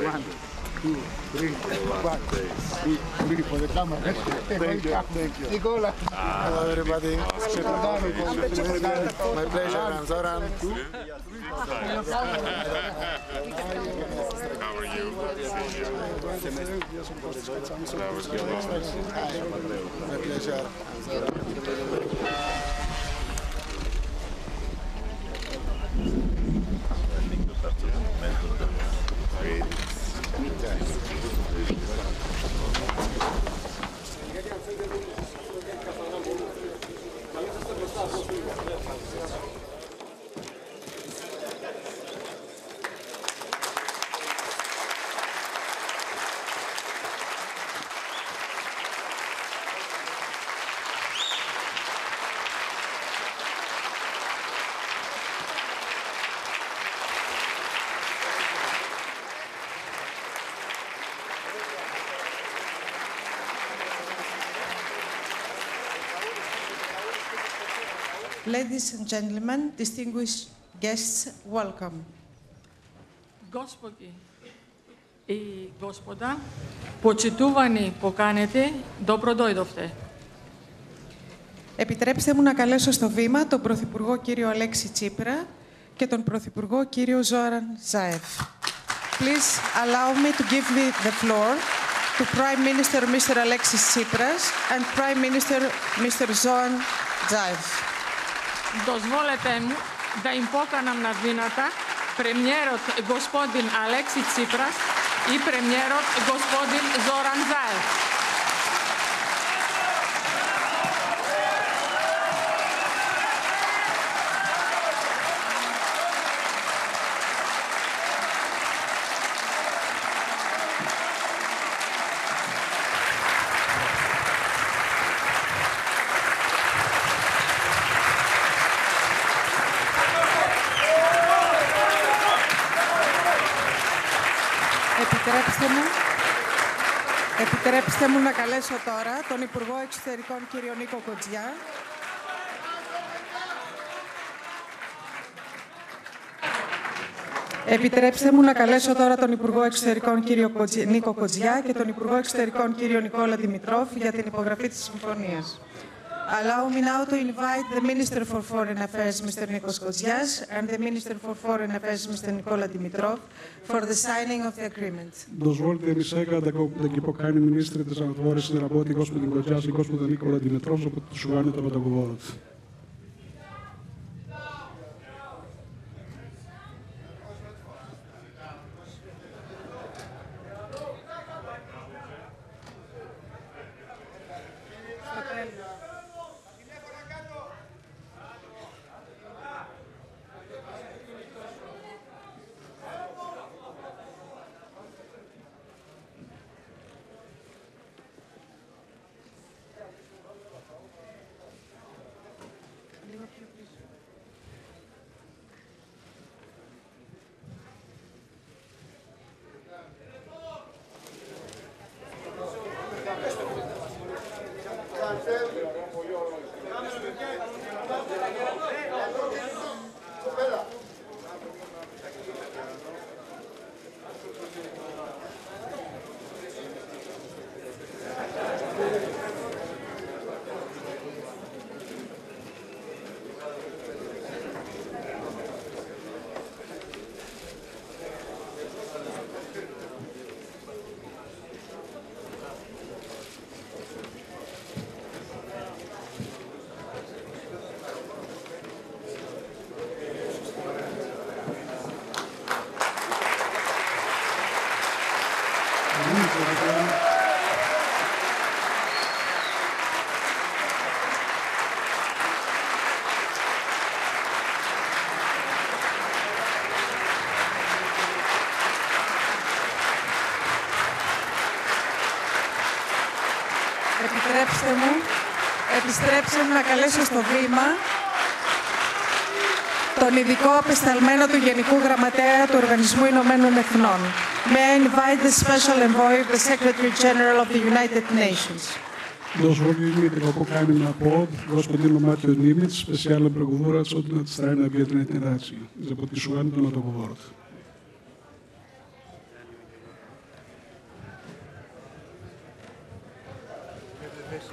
1, 2, 3, 1, 2, 3 for the camera. Thank you. Nicola. Hello, everybody. My pleasure. I'm Zoran. How are you? That was good. My pleasure. I'm Zoran. Ladies and gentlemen, distinguished guests, welcome. Господи и господа, почитувани поканете, добро дојдовте. Επιτρέψτε μου να καλέσω στο βήμα τον Πρωθυπουργό κύριο Αλέξη Τσίπρα και τον Πρωθυπουργό κύριο Ζόραν Ζάεφ. Please allow me to give the floor to Prime Minister Mr. Alexis Tsipras and Prime Minister Mr. Zoran Zaev. Дозволете му да им поканам на вината премиерот господин Алекси Ципрас и премиерот господин Зоран Заев. Επιτρέψτε μου να καλέσω τώρα τον Υπουργό Εξωτερικών κύριο Νίκο Κοτζιά. Επιτρέψτε μου να καλέσω τώρα τον Υπουργό Εξωτερικών κύριο Νίκο Κοτζιά και τον Υπουργό Εξωτερικών κύριο Νικόλα Δημητρόφ για την υπογραφή της συμφωνίας. Allow me now to invite the Minister for Foreign Affairs, Mr. Nikos Kotsias, and the Minister for Foreign Affairs, Mr. Nikola Dimitrov, for the signing of the agreement. Дозвольте ми сега да ги поканим министрите за отворите работи, господин Коджас и господин Никола Димитров, за подпишуването на договорът. Επιτρέψτε μου να καλέσω στο βήμα τον ειδικό απεσταλμένο του Γενικού Γραμματέα του Οργανισμού Ηνωμένων Εθνών. May I invite the special envoy of the Secretary General of the United Nations. Дозволите да поканим на под господин Матио Нимец, специален преговорач от страна на Обединените нации, за подписването на договорът. θέση.